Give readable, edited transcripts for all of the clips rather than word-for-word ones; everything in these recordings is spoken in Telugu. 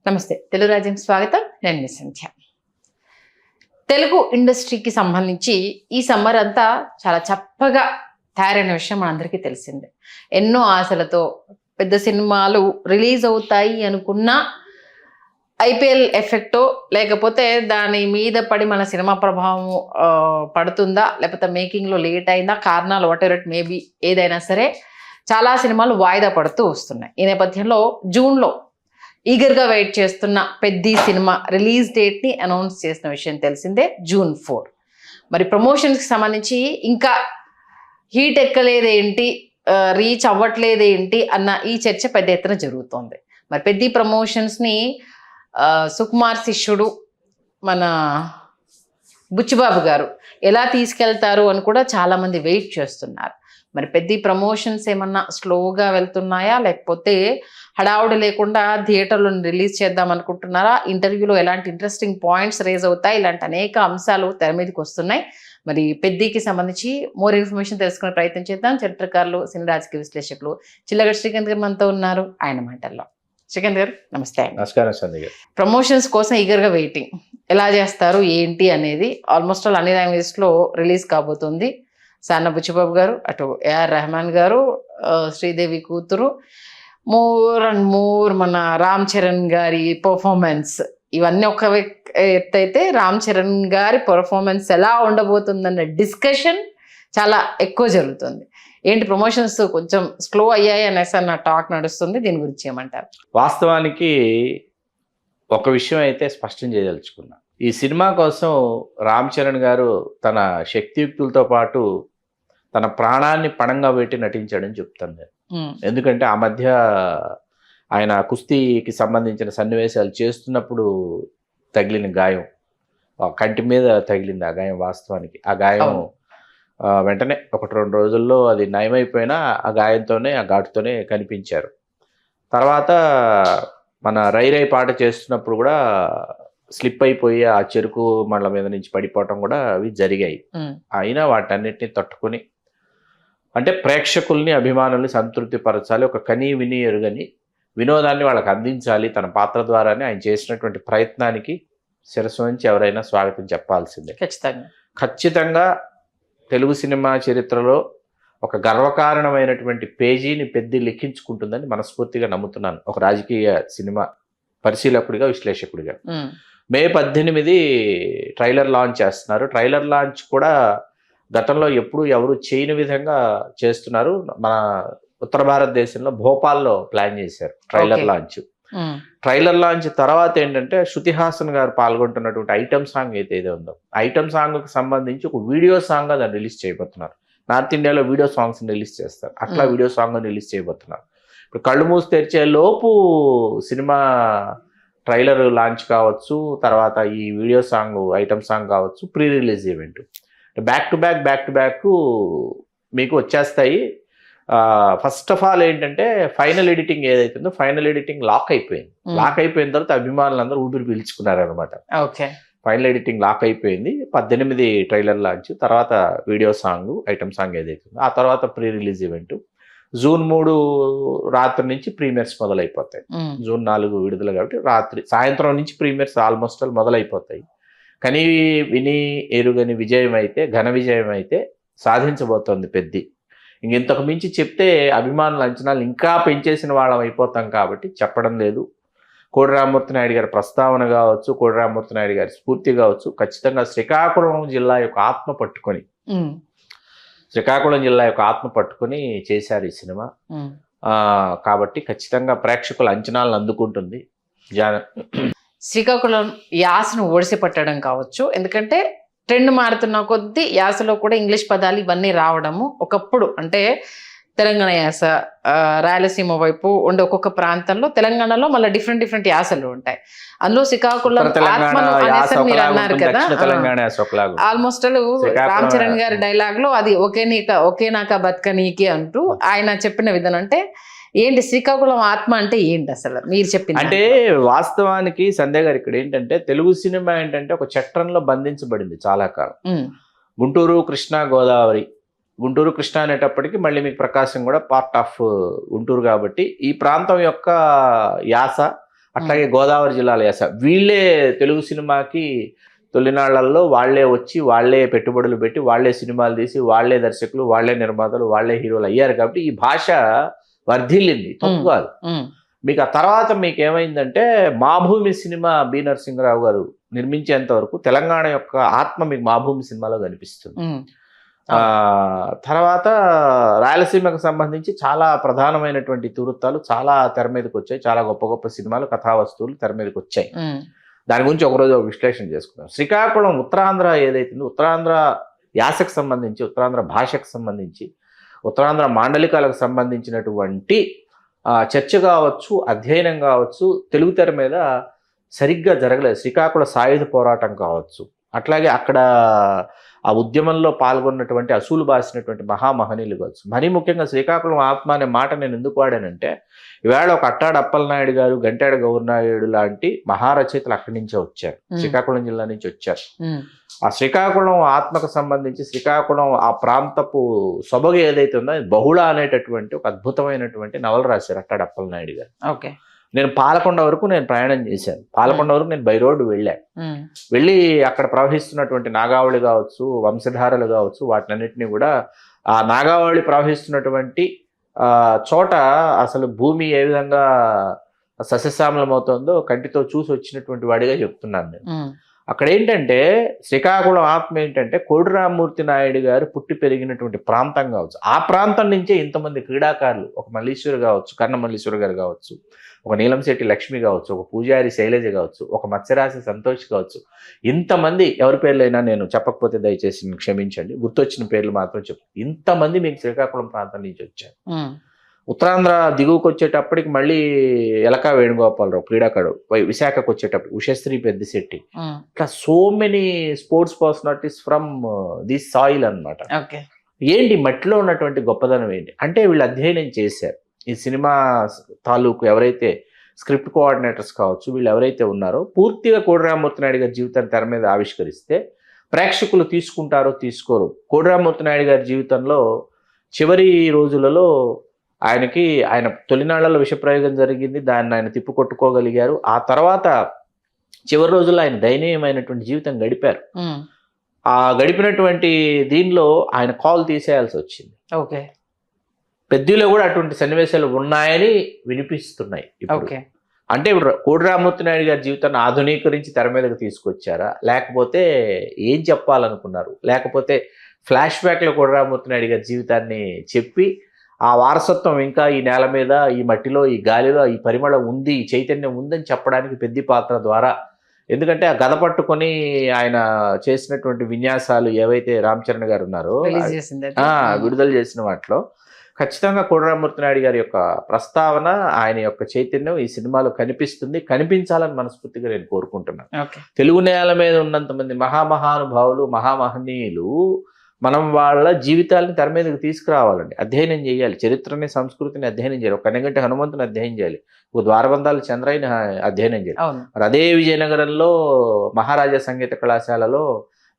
నమస్తే తెలుగు రాజ్యం స్వాగతం. నేను మీ సంధ్య. తెలుగు ఇండస్ట్రీకి సంబంధించి ఈ సమ్మర్ అంతా చాలా చప్పగా తయారైన విషయం మనందరికీ తెలిసిందే. ఎన్నో ఆశలతో పెద్ద సినిమాలు రిలీజ్ అవుతాయి అనుకున్నా ఐపీఎల్ ఎఫెక్టో లేకపోతే దాని మీద పడి మన సినిమా ప్రభావం పడుతుందా, లేకపోతే మేకింగ్లో లేట్ అయిందా, కారణాలు వాట్ ఎవర్ ఇట్ మేబీ ఏదైనా సరే చాలా సినిమాలు వాయిదా పడుతూ వస్తున్నాయి. ఈ నేపథ్యంలో జూన్లో ఈగర్గా వెయిట్ చేస్తున్న పెద్ది సినిమా రిలీజ్ డేట్ని అనౌన్స్ చేసిన విషయం తెలిసిందే, June 4. మరి ప్రమోషన్స్కి సంబంధించి ఇంకా హీట్ ఎక్కలేదేంటి, రీచ్ అవ్వట్లేదేంటి అన్న ఈ చర్చ పెద్ద ఎత్తున జరుగుతోంది. మరి పెద్ది ప్రమోషన్స్ని సుకుమార్ శిష్యుడు మన బుచ్చిబాబు గారు ఎలా తీసుకెళ్తారు అని కూడా చాలామంది వెయిట్ చేస్తున్నారు. మరి పెద్ద ప్రమోషన్స్ ఏమన్నా స్లోగా వెళ్తున్నాయా, లేకపోతే హడావుడి లేకుండా థియేటర్లో రిలీజ్ చేద్దాం అనుకుంటున్నారా, ఇంటర్వ్యూలో ఎలాంటి ఇంట్రెస్టింగ్ పాయింట్స్ రేజ్ అవుతాయి, ఇలాంటి అనేక అంశాలు తెర మీదకి వస్తున్నాయి. మరి పెద్దికి సంబంధించి మోర్ ఇన్ఫర్మేషన్ తెలుసుకునే ప్రయత్నం చేద్దాం. చరిత్రకారులు, సినీ రాజకీయ విశ్లేషకులు చిల్లగడ్డ శ్రీకాంత్ గారు మనతో ఉన్నారు. ఆయన మాటల్లో. శ్రీకాంత్ గారు నమస్తే. నమస్కారం సంధ్య గారు. ప్రమోషన్స్ కోసం ఈగర్గా వెయిటింగ్, ఎలా చేస్తారు ఏంటి అనేది ఆల్మోస్ట్ ఆల్ అన్ని లాంగ్వేజెస్లో రిలీజ్ కాబోతుంది. సాన్న బుచ్చిబాబు గారు, అటు ఏఆర్ రెహమాన్ గారు, శ్రీదేవి కూతురు, మోర్ అండ్ మోర్ మన రామ్ చరణ్ గారి పర్ఫార్మెన్స్, ఇవన్నీ ఒక ఎత్తు అయితే రామ్ చరణ్ గారి పర్ఫార్మెన్స్ ఎలా ఉండబోతుందన్న డిస్కషన్ చాలా ఎక్కువ జరుగుతుంది. ఏంటి ప్రమోషన్స్ కొంచెం స్లో అయ్యాయి అనేసి అన్న టాక్ నడుస్తుంది, దీని గురించి ఏమంటారు? వాస్తవానికి ఒక విషయం అయితే స్పష్టం చేయదలుచుకున్నా. ఈ సినిమా కోసం రామ్ చరణ్ గారు తన శక్తియుక్తులతో పాటు తన ప్రాణాన్ని పణంగా పెట్టి నటించాడని చెప్తాను నేను. ఎందుకంటే ఆ మధ్య ఆయన కుస్తీకి సంబంధించిన సన్నివేశాలు చేస్తున్నప్పుడు తగిలిన గాయం, కంటి మీద తగిలింది ఆ గాయం. వాస్తవానికి ఆ గాయం వెంటనే 1-2 రోజుల్లో అది నయమైపోయినా ఆ గాయంతోనే, ఆ ఘాటుతోనే కనిపించారు. తర్వాత మన రై రై పాట చేస్తున్నప్పుడు కూడా స్లిప్ అయిపోయి ఆ చెరుకు మండల మీద నుంచి పడిపోవటం కూడా అవి జరిగాయి. అయినా వాటన్నిటిని తట్టుకొని, అంటే ప్రేక్షకుల్ని, అభిమానుల్ని సంతృప్తి పరచాలి, ఒక కనీ విని ఎరుగని వినోదాన్ని వాళ్ళకి అందించాలి తన పాత్ర ద్వారానే ఆయన చేసినటువంటి ప్రయత్నానికి శిరస్సు నుంచి ఎవరైనా స్వాగతం చెప్పాల్సిందే. ఖచ్చితంగా తెలుగు సినిమా చరిత్రలో ఒక గర్వకారణమైనటువంటి పేజీని పెద్ద లిఖించుకుంటుందని మనస్ఫూర్తిగా నమ్ముతున్నాను, ఒక రాజకీయ సినిమా పరిశీలకుడిగా, విశ్లేషకుడిగా. May 18 ట్రైలర్ లాంచ్ చేస్తున్నారు. ట్రైలర్ లాంచ్ కూడా గతంలో ఎప్పుడు ఎవరు చేయని విధంగా చేస్తున్నారు. మన ఉత్తర భారతదేశంలో భోపాల్లో ప్లాన్ చేశారు ట్రైలర్ లాంచ్. ట్రైలర్ లాంచ్ తర్వాత ఏంటంటే శృతి హాసన్ గారు పాల్గొంటున్నటువంటి ఐటమ్ సాంగ్ ఏదైతే ఉందో, ఐటమ్ సాంగ్కి సంబంధించి ఒక వీడియో సాంగ్గా దాన్ని రిలీజ్ చేయబోతున్నారు. నార్త్ ఇండియాలో వీడియో సాంగ్స్ రిలీజ్ చేస్తారు, అట్లా వీడియో సాంగ్ రిలీజ్ చేయబోతున్నారు. ఇప్పుడు కళ్ళు మూసి తెరిచే లోపు సినిమా ట్రైలర్ లాంచ్ కావచ్చు, తర్వాత ఈ వీడియో సాంగ్ ఐటమ్ సాంగ్ కావచ్చు, pre release event, back to back మీకు వచ్చేస్తాయి. ఫస్ట్ ఆఫ్ ఆల్ ఏంటంటే ఫైనల్ ఎడిటింగ్ ఏదైతుందో, ఫైనల్ ఎడిటింగ్ లాక్ అయిపోయింది. లాక్ అయిపోయిన తర్వాత అభిమానులందరూ ఊపిరి పీల్చుకున్నారనమాట. ఫైనల్ ఎడిటింగ్ లాక్ అయిపోయింది. 18 ట్రైలర్ లాంచ్, తర్వాత వీడియో సాంగ్ ఐటమ్ సాంగ్ ఏదైతుందో, ఆ తర్వాత ప్రీ రిలీజ్ ఈవెంట్. June 3 రాత్రి నుంచి ప్రీమియర్స్ మొదలైపోతాయి. June 4 విడుదల కాబట్టి సాయంత్రం నుంచి ప్రీమియర్స్ ఆల్మోస్ట్ ఆల్ మొదలైపోతాయి. కానీ విని ఎరుగని విజయం అయితే, ఘన విజయం అయితే సాధించబోతోంది పెద్ది. ఇంతకు మించి చెప్తే అభిమానుల అంచనాలు ఇంకా పెంచేసిన వాళ్ళం అయిపోతాం కాబట్టి చెప్పడం లేదు. కోడి రామ్మూర్తి నాయుడు గారి ప్రస్తావన కావచ్చు, కోడి రామ్మూర్తి నాయుడు గారి స్ఫూర్తి కావచ్చు, ఖచ్చితంగా శ్రీకాకుళం జిల్లా యొక్క ఆత్మ పట్టుకొని చేశారు ఈ సినిమా. కాబట్టి ఖచ్చితంగా ప్రేక్షకుల అంచనాలను అందుకుంటుంది. శ్రీకాకుళం యాసను ఓడిసి పట్టడం కావచ్చు, ఎందుకంటే ట్రెండ్ మారుతున్న కొద్దీ యాసలో కూడా ఇంగ్లీష్ పదాలు ఇవన్నీ రావడము. ఒకప్పుడు అంటే తెలంగాణ యాస, రాయలసీమ వైపు ఉండే ఒక్కొక్క ప్రాంతంలో, తెలంగాణలో మళ్ళీ డిఫరెంట్ యాసలు ఉంటాయి. అందులో శ్రీకాకుళం ఆత్మను అనేసి మీరు అన్నారు కదా, ఆల్మోస్ట్ రామ్ చరణ్ గారి డైలాగ్ లో అది ఒకే నాక బతకనీకి అంటూ ఆయన చెప్పిన విధానం. అంటే ఏంటి శ్రీకాకుళం ఆత్మ అంటే ఏంటి అసలు మీరు చెప్పింది? అంటే వాస్తవానికి సంధ్య గారు, ఇక్కడ ఏంటంటే తెలుగు సినిమా ఏంటంటే ఒక చట్రంలో బంధించబడింది చాలా కాలం. గుంటూరు, కృష్ణా, గోదావరి, గుంటూరు కృష్ణా అనేటప్పటికీ మళ్ళీ మీకు ప్రకాశం కూడా పార్ట్ ఆఫ్ గుంటూరు కాబట్టి ఈ ప్రాంతం యొక్క యాస, అట్లాగే గోదావరి జిల్లాలో యాస. వీళ్ళే తెలుగు సినిమాకి తొలినాళ్లలో వాళ్ళే వచ్చి వాళ్ళే పెట్టుబడులు పెట్టి వాళ్ళే సినిమాలు తీసి వాళ్ళే దర్శకులు వాళ్ళే నిర్మాతలు వాళ్ళే హీరోలు అయ్యారు కాబట్టి ఈ భాష వర్ధిల్లింది, తప్పు కాదు. మీకు ఆ తర్వాత మీకు ఏమైందంటే మా భూమి సినిమా బి నరసింహరావు గారు నిర్మించేంత వరకు తెలంగాణ యొక్క ఆత్మ మీకు మా భూమి సినిమాలో కనిపిస్తుంది. తర్వాత రాయలసీమకు సంబంధించి చాలా ప్రధానమైనటువంటి ఇతివృత్తాలు చాలా తెర మీదకి వచ్చాయి. చాలా గొప్ప గొప్ప సినిమాలు, కథా వస్తువులు తెర మీదకి వచ్చాయి. దాని గురించి ఒకరోజు ఒక విశ్లేషణ చేసుకున్నాం. శ్రీకాకుళం ఉత్తరాంధ్ర ఏదైతుందో ఉత్తరాంధ్ర యాసకు సంబంధించి, ఉత్తరాంధ్ర భాషకు సంబంధించి, ఉత్తరాంధ్ర మాండలికాలకు సంబంధించినటువంటి చర్చ కావచ్చు, అధ్యయనం కావచ్చు తెలుగు తెర మీద సరిగ్గా జరగలేదు. శ్రీకాకుళ సాయుధ పోరాటం కావచ్చు, అట్లాగే అక్కడ ఆ ఉద్యమంలో పాల్గొన్నటువంటి అసూలు బాసినటువంటి మహామహనీయులు కావచ్చు. మరీ ముఖ్యంగా శ్రీకాకుళం ఆత్మ అనే మాట నేను ఎందుకు వాడానంటే ఈవేళ ఒక అట్టాడు అప్పలనాయుడు గారు, గంటాడు గౌరనాయుడు లాంటి మహారచయితలు అక్కడి నుంచే వచ్చారు, శ్రీకాకుళం జిల్లా నుంచి వచ్చారు. ఆ శ్రీకాకుళం ఆత్మకు సంబంధించి శ్రీకాకుళం ఆ ప్రాంతపు సొబగు ఏదైతే ఉందో బహుళ అనేటటువంటి ఒక అద్భుతమైనటువంటి నవల రాశారు అట్టాడు అప్పలనాయుడు గారు. ఓకే. నేను పాలకొండ వరకు నేను ప్రయాణం చేశాను. పాలకొండ వరకు నేను బై రోడ్డు వెళ్ళి అక్కడ ప్రవహిస్తున్నటువంటి నాగావళి కావచ్చు, వంశధారలు కావచ్చు, వాటినన్నిటినీ కూడా ఆ నాగావళి ప్రవహిస్తున్నటువంటి చోట అసలు భూమి ఏ విధంగా సస్యశ్యామలమవుతుందో కంటితో చూసి వచ్చినటువంటి వాడిగా చెప్తున్నాను నేను. అక్కడ ఏంటంటే శ్రీకాకుళం ఆత్మ ఏంటంటే కోడిరామూర్తి నాయుడు గారు పుట్టి పెరిగినటువంటి ప్రాంతం కావచ్చు, ఆ ప్రాంతం నుంచే ఇంతమంది క్రీడాకారులు, ఒక మల్లీశ్వరి కావచ్చు, కర్ణ మల్లీశ్వరి గారు కావచ్చు, ఒక నీలంశెట్టి లక్ష్మి కావచ్చు, ఒక పూజారి శైలజ కావచ్చు, ఒక మత్స్యరాశి సంతోష్ కావచ్చు, ఇంతమంది ఎవరి పేర్లైనా నేను చెప్పకపోతే దయచేసి క్షమించండి, గుర్తొచ్చిన పేర్లు మాత్రం చెప్పు. ఇంతమంది మీకు శ్రీకాకుళం ప్రాంతం నుంచి వచ్చారు. ఉత్తరాంధ్ర దిగువకు వచ్చేటప్పటికి మళ్ళీ ఎలకా వేణుగోపాలరావు క్రీడాకారుడు, విశాఖకు వచ్చేటప్పుడు ఉషశ్రీ పెద్దిశెట్టి, ఇట్లా so many sports personalities from this soil అనమాట. ఏంటి మట్టిలో ఉన్నటువంటి గొప్పదనం ఏంటి అంటే వీళ్ళు అధ్యయనం చేశారు. ఈ సినిమా తాలూకు ఎవరైతే స్క్రిప్ట్ కోఆర్డినేటర్స్ కావచ్చు, వీళ్ళు ఎవరైతే ఉన్నారో పూర్తిగా కోడిరామూర్తి నాయుడు గారి జీవితాన్ని తెర మీద ఆవిష్కరిస్తే ప్రేక్షకులు తీసుకుంటారో తీసుకోరు. కోడిరామూర్తి నాయుడు గారి జీవితంలో చివరి రోజులలో ఆయన తొలినాళ్లలో విషప్రయోగం జరిగింది, దాన్ని ఆయన తిప్పుకొట్టుకోగలిగారు. ఆ తర్వాత చివరి రోజుల్లో ఆయన దయనీయమైనటువంటి జీవితం గడిపారు. ఆ గడిపినటువంటి దీనిలో ఆయన కాల్ తీసేయాల్సి వచ్చింది. ఓకే. పెద్దలో కూడా అటువంటి సన్నివేశాలు ఉన్నాయని వినిపిస్తున్నాయి. అంటే ఇప్పుడు కోడిరామూర్తి నాయుడు గారి జీవితాన్ని ఆధునీకరించి తెర మీదకి తీసుకొచ్చారా, లేకపోతే ఏం చెప్పాలనుకున్నారు, లేకపోతే ఫ్లాష్ బ్యాక్లో కోడిరామూర్తి నాయుడు గారి జీవితాన్ని చెప్పి ఆ వారసత్వం ఇంకా ఈ నేల మీద, ఈ మట్టిలో, ఈ గాలిలో ఈ పరిమళం ఉంది, ఈ చైతన్యం ఉందని చెప్పడానికి పెద్ద పాత్ర ద్వారా. ఎందుకంటే ఆ గద పట్టుకొని ఆయన చేసినటువంటి విన్యాసాలు ఏవైతే రామ్ చరణ్ గారు ఉన్నారో విడుదల చేసిన వాటిలో ఖచ్చితంగా కోడిరామూర్తి నాయుడు గారి యొక్క ప్రస్తావన, ఆయన యొక్క చైతన్యం ఈ సినిమాలో కనిపిస్తుంది, కనిపించాలని మనస్ఫూర్తిగా నేను కోరుకుంటున్నాను. తెలుగు నేల మీద ఉన్నంతమంది మహామహానుభావులు, మహామహనీయులు మనం వాళ్ళ జీవితాలని తెర మీదకి తీసుకురావాలండి, అధ్యయనం చేయాలి, చరిత్రని సంస్కృతిని అధ్యయనం చేయాలి, ఒక కన్నగంటి హనుమంతుని అధ్యయనం చేయాలి, ఒక ద్వారబంధాల చంద్రయ్యని అధ్యయనం చేయాలి. మరి అదే విజయనగరంలో మహారాజా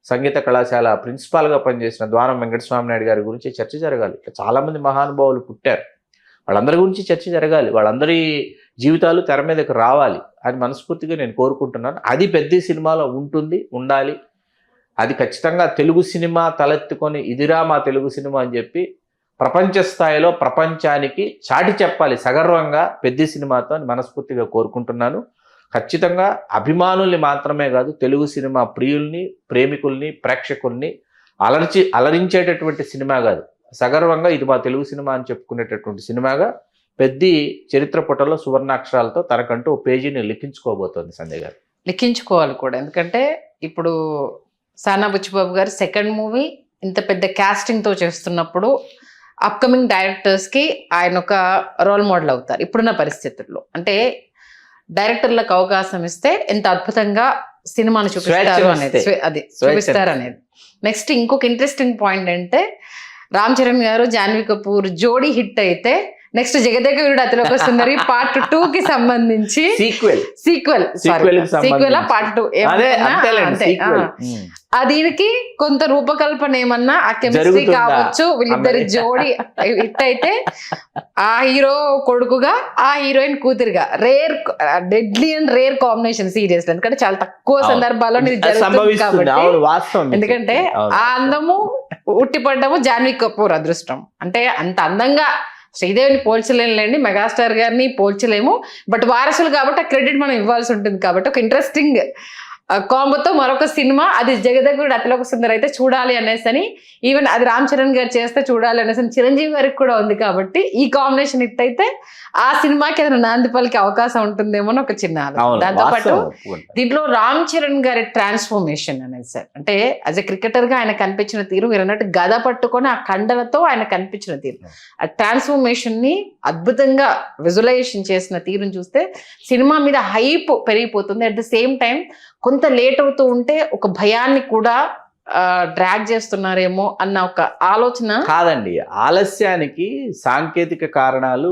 సంగీత కళాశాల ప్రిన్సిపాల్గా పనిచేసిన ద్వారం వెంకటస్వామి నాయుడు గారి గురించి చర్చ జరగాలి. ఇట్లా చాలామంది మహానుభావులు పుట్టారు, వాళ్ళందరి గురించి చర్చ జరగాలి, వాళ్ళందరి జీవితాలు తెర మీదకి రావాలి అని మనస్ఫూర్తిగా నేను కోరుకుంటున్నాను. అది పెద్ద సినిమాలో ఉండాలి. అది ఖచ్చితంగా తెలుగు సినిమా తలెత్తుకొని ఇదిరా మా తెలుగు సినిమా అని చెప్పి ప్రపంచ స్థాయిలో ప్రపంచానికి చాటి చెప్పాలి సగర్వంగా పెద్ద సినిమాతో అని మనస్ఫూర్తిగా కోరుకుంటున్నాను. ఖచ్చితంగా అభిమానుల్ని మాత్రమే కాదు, తెలుగు సినిమా ప్రియుల్ని, ప్రేమికుల్ని, ప్రేక్షకుల్ని అలరించేటటువంటి సినిమా కాదు, సగర్వంగా ఇది మా తెలుగు సినిమా అని చెప్పుకునేటటువంటి సినిమాగా పెద్ద చరిత్ర పుటలో సువర్ణాక్షరాలతో తనకంటూ ఓ పేజీని లిఖించుకోబోతోంది సంజయ్ గారు. లిఖించుకోవాలి కూడా, ఎందుకంటే ఇప్పుడు సానా బుచ్చిబాబు గారు సెకండ్ మూవీ ఇంత పెద్ద క్యాస్టింగ్తో చేస్తున్నప్పుడు అప్కమింగ్ డైరెక్టర్స్కి ఆయన ఒక రోల్ మోడల్ అవుతారు ఇప్పుడున్న పరిస్థితుల్లో. అంటే డైరెక్టర్లకు అవకాశం ఇస్తే ఎంత అద్భుతంగా సినిమాని చూపిస్తారు అనేది, అది చూపిస్తారు అనేది. నెక్స్ట్ ఇంకొక ఇంట్రెస్టింగ్ పాయింట్ అంటే రామ్ చరణ్ గారు, జాన్వీ కపూర్ జోడీ హిట్ అయితే నెక్స్ట్ జగదేక వీరుడు అతిలోక సుందరి పార్ట్ 2 కి సంబంధించి సీక్వెల్ సీక్వెల్ పార్ట్ 2 దీనికి కొత్త రూపకల్పన ఏమన్నా ఆ కెమిస్ట్రీ జరుగుతుందా? కావచ్చు, వీళ్ళిద్దరి జోడి హిట్ అయితే ఆ హీరో కొడుకుగా ఆ హీరోయిన్ కూతురుగా deadly and rare combination serious, ఎందుకంటే చాలా తక్కువ సందర్భాల్లో ఇది జరుగుతుంది సంభవిస్తుంది. కాబట్టి. అవును, వాస్తవం. ఎందుకంటే ఆ అందము ఉట్టిపడ్డము జాన్వీ కపూర్ అదృష్టం. అంటే అంత అందంగా శ్రీదేవిని పోల్చలేండి, మెగాస్టార్ గారిని పోల్చలేము, బట్ వారసులు కాబట్టి ఆ క్రెడిట్ మనం ఇవ్వాల్సి ఉంటుంది. కాబట్టి ఒక ఇంట్రెస్టింగ్ కాంబోతో మరొక సినిమా, అది జగదగుడు అతిలోక సుందరి అయితే చూడాలి అనేసి అని, ఈవెన్ అది రామ్ చరణ్ గారు చేస్తే చూడాలి అనేసి చిరంజీవి గారికి కూడా ఉంది. కాబట్టి ఈ కాంబినేషన్ హిట్ అయితే ఆ సినిమాకి ఏదైనా నాంది పలికే అవకాశం ఉంటుందేమో అని ఒక చిన్న ఆలోచన. దాంతోపాటు దీంట్లో రామ్ చరణ్ గారి ట్రాన్స్ఫర్మేషన్ అనేది సార్, అంటే యాజ్ ఎ క్రికెటర్ గా ఆయన కనిపించిన తీరు, మీరు అన్నట్టు గద పట్టుకొని ఆ కండలతో ఆయన కనిపించిన తీరు, ఆ ట్రాన్స్ఫర్మేషన్ ని అద్భుతంగా విజువలైజేషన్ చేసిన తీరుని చూస్తే సినిమా మీద హైప్ పెరిగిపోతుంది. అట్ ద సేమ్ టైం కొంత లేట్ అవుతూ ఉంటే ఒక భయాన్ని కూడా డ్రాగ్ చేస్తున్నారేమో అన్న ఒక ఆలోచన. కాదండి, ఆలస్యానికి సాంకేతిక కారణాలు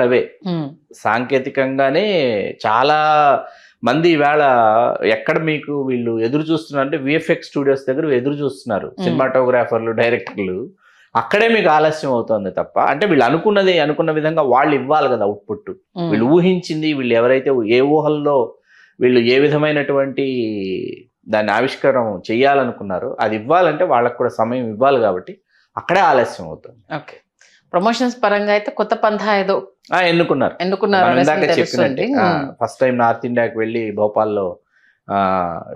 అవే. సాంకేతికంగానే చాలా మంది ఈవేళ ఎక్కడ మీకు వీళ్ళు ఎదురు చూస్తున్నారు అంటే విఎఫ్ఎక్స్ స్టూడియోస్ దగ్గర ఎదురు చూస్తున్నారు, సినిమాటోగ్రాఫర్లు, డైరెక్టర్లు. అక్కడే మీకు ఆలస్యం అవుతుంది తప్ప, అంటే వీళ్ళు అనుకున్న విధంగా వాళ్ళు ఇవ్వాలి కదా అవుట్పుట్. వీళ్ళు ఊహించింది, వీళ్ళు ఎవరైతే ఏ ఊహల్లో వీళ్ళు ఏ విధమైనటువంటి దాన్ని ఆవిష్కరణ చేయాలనుకున్నారో అది ఇవ్వాలంటే వాళ్ళకు కూడా సమయం ఇవ్వాలి, కాబట్టి అక్కడే ఆలస్యం అవుతుంది. ఓకే, ప్రమోషన్స్ పరంగా అయితే కొత్త పంథా ఏదో ఎన్నుకున్నారు. చెప్పినట్టు ఫస్ట్ టైం నార్త్ ఇండియాకి వెళ్ళి భోపాల్లో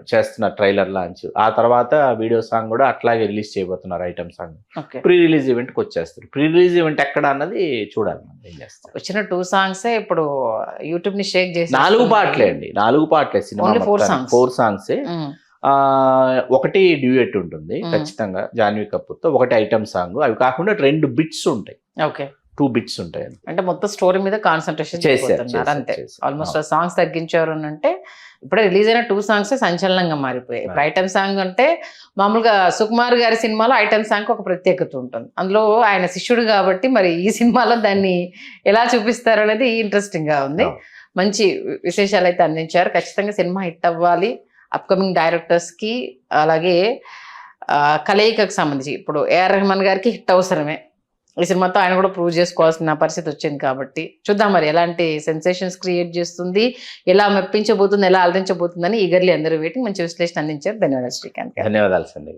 చేస్తున్న ట్రైలర్ లాంచ్, ఆ తర్వాత వీడియో సాంగ్ కూడా అట్లాగే రిలీజ్ చేయబోతున్నారు, item song. Pre release event కి వచ్చేస్తారు. ప్రీ రిలీజ్ ఈవెంట్ ఎక్కడ అన్నది చూడాలి మనం ఏం చేస్తారు. వచ్చిన 2 సాంగ్స్ ఇప్పుడు యూట్యూబ్ ని షేక్ చేసి 4 పాటలే అండి, 4 పాటలే సినిమా, 4 సాంగ్స్. ఒకటి డ్యూయెట్ ఉంటుంది ఖచ్చితంగా జాన్వీ కపూర్ తో, ఒకటి ఐటమ్ సాంగ్. అవి కాకుండా 2 బిట్స్ ఉంటాయి. ఓకే, 2 బిట్స్ ఉంటాయి. అంటే మొత్తం స్టోరీ మీద కాన్సన్ట్రేషన్ చేస్తున్నారు అంతే. ఆల్మోస్ట్ ఆ సాంగ్స్ తగ్గించారు అని అంటే ఇప్పుడే రిలీజ్ అయిన 2 సాంగ్స్ సంచలనంగా మారిపోయాయి. ఇప్పుడు ఐటమ్ సాంగ్ అంటే మామూలుగా సుకుమార్ గారి సినిమాలో ఐటమ్ సాంగ్ ఒక ప్రత్యేకత ఉంటుంది, అందులో ఆయన శిష్యుడు కాబట్టి మరి ఈ సినిమాలో దాన్ని ఎలా చూపిస్తారు అనేది ఇంట్రెస్టింగ్ గా ఉంది. మంచి విశేషాలు అయితే అందించారు. ఖచ్చితంగా సినిమా హిట్ అవ్వాలి. అప్కమింగ్ డైరెక్టర్స్ కి అలాగే కలయికకు సంబంధించి ఇప్పుడు ఏఆర్ రెహమాన్ గారికి హిట్ అవసరమే. ఈ సినిమాతో ఆయన కూడా ప్రూవ్ చేసుకోవాల్సిన పరిస్థితి వచ్చింది. కాబట్టి చూద్దాం మరి ఎలాంటి సెన్సేషన్స్ క్రియేట్ చేస్తుంది, ఎలా మెప్పించబోతుంది, ఎలా అలరించబోతుందని ఈగర్లీ అందరూ వెయిటింగ్. మంచి విశ్లేషణ అందించారు. ధన్యవాదాలు శ్రీకాంత్. ధన్యవాదాలు సందీప్.